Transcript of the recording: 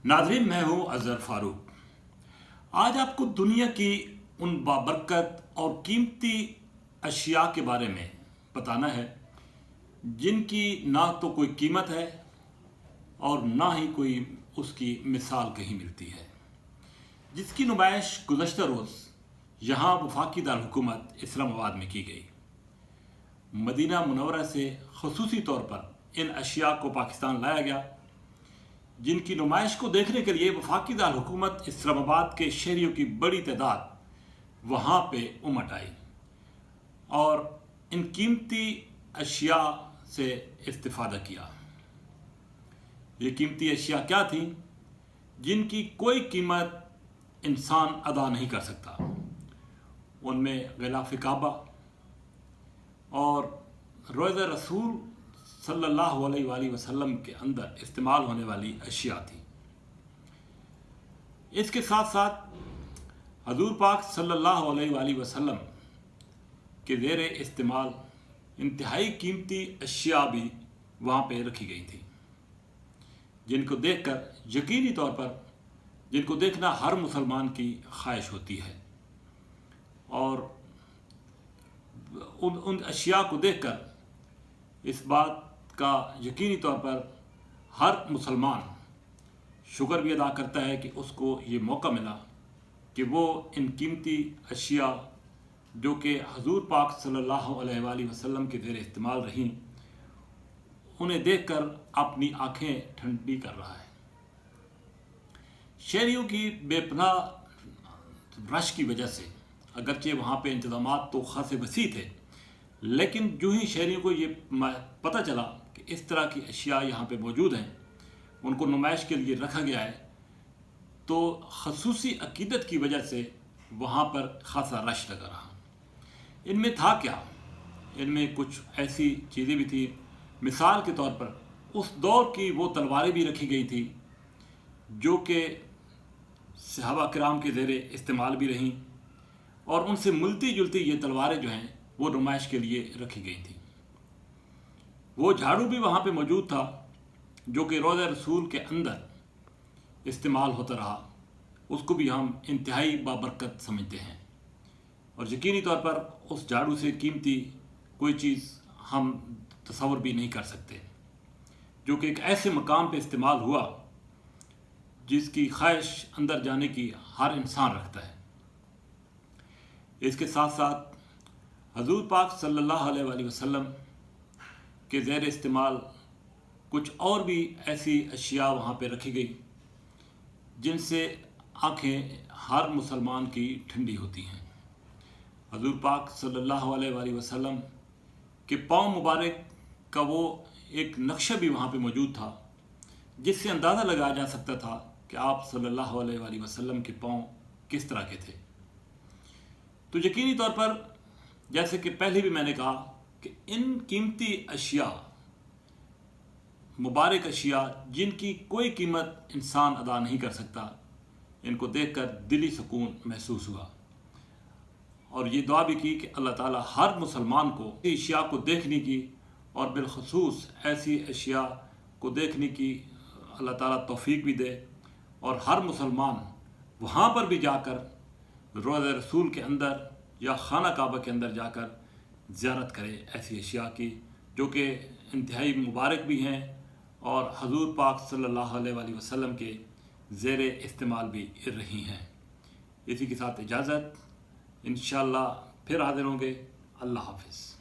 नाज़रीन, मैं हूँ अज़हर फारूक। आज आपको दुनिया की उन बाबरकत और कीमती अशिया के बारे में बताना है जिनकी ना तो कोई कीमत है और ना ही कोई उसकी मिसाल कहीं मिलती है, जिसकी नुमाइश गुज़श्ता रोज़ यहाँ वफाकी दारहुकूमत इस्लामाबाद में की गई। मदीना मुनव्वरा से ख़ुसूसी तौर पर इन अशिया को पाकिस्तान लाया गया, जिनकी नुमाइश को देखने के लिए वफाकी दारहुकूमत इस्लामाबाद के शहरियों की बड़ी तादाद वहाँ पे उमट आई और इन कीमती अशिया से इस्तिफ़ादा किया। ये कीमती अशिया क्या थी जिनकी कोई कीमत इंसान अदा नहीं कर सकता। उनमें ग़िलाफ़ काबा और रोज़ा रसूल सल्लल्लाहु अलैहि वसल्लम के अंदर इस्तेमाल होने वाली अशिया थी। इसके साथ साथ हजूर पाक सल्लल्लाहु अलैहि वसल्लम के ज़ेर इस्तेमाल इंतहाई कीमती अशिया भी वहाँ पे रखी गई थी, जिनको देखकर यकीनी तौर पर जिनको देखना हर मुसलमान की ख्वाहिश होती है और उन अशिया को देखकर इस बात का यकीनी तौर पर हर मुसलमान शुक्र भी अदा करता है कि उसको ये मौका मिला कि वो इन कीमती अशिया जो कि हजूर पाक सल्लल्लाहु अलैहि वसल्लम के ज़ेर इस्तेमाल रहीं, उन्हें देखकर अपनी आँखें ठंडी कर रहा है। शहरियों की बेपनाह रश की वजह से अगरचे वहाँ पे इंतज़ामात तो खासे वसी थे, लेकिन जो ही शहरियों को ये पता चला कि इस तरह की अशिया यहाँ पे मौजूद हैं, उनको नुमाइश के लिए रखा गया है, तो ख़ुसूसी अक़ीदत की वजह से वहाँ पर खासा रश लगा रहा। इनमें था क्या? इनमें कुछ ऐसी चीज़ें भी थी। मिसाल के तौर पर उस दौर की वो तलवारें भी रखी गई थी जो कि सहाबा किराम के ज़ेरे इस्तेमाल भी रहीं और उनसे मिलती जुलती ये तलवारें जो हैं वो नुमाइश के लिए रखी गई थी। वो झाड़ू भी वहाँ पे मौजूद था जो कि रोज़ा रसूल के अंदर इस्तेमाल होता रहा, उसको भी हम इंतहाई बाबरकत समझते हैं और यकीनी तौर पर उस झाड़ू से कीमती कोई चीज़ हम तसव्वुर भी नहीं कर सकते, जो कि एक ऐसे मकाम पे इस्तेमाल हुआ जिसकी ख्वाहिश अंदर जाने की हर इंसान रखता है। इसके साथ साथ हजूर पाक सल्लल्लाहु अलैहि वसल्लम के ज़ेर इस्तेमाल कुछ और भी ऐसी अशिया वहाँ पे रखी गई जिनसे आँखें हर मुसलमान की ठंडी होती हैं। हजूर पाक सल्लल्लाहु अलैहि वसल्लम के पाँव मुबारक का वो एक नक्शा भी वहाँ पे मौजूद था जिससे अंदाज़ा लगाया जा सकता था कि आप सल्लल्लाहु अलैहि वसल्लम के पाँव किस तरह के थे। तो यकीनी तौर पर जैसे कि पहले भी मैंने कहा कि इन कीमती अशिया मुबारक अशिया जिनकी कोई कीमत इंसान अदा नहीं कर सकता, इनको देखकर दिली सुकून महसूस हुआ और ये दुआ भी की कि अल्लाह ताला हर मुसलमान को अशिया को देखने की और बिलखसूस ऐसी अशिया को देखने की अल्लाह ताला तौफीक भी दे और हर मुसलमान वहाँ पर भी जाकर रोज़ा रसूल के अंदर या खाना काबा के अंदर जाकर ज़ियारत करे ऐसी अशिया की जो कि इंतहाई मुबारक भी हैं और हजूर पाक सल्लल्लाहु अलैहि वसल्लम के ज़ेर इस्तेमाल भी रही हैं। इसी के साथ इजाज़त, इंशाअल्लाह फिर हाज़िर होंगे। अल्लाह हाफ़िज़।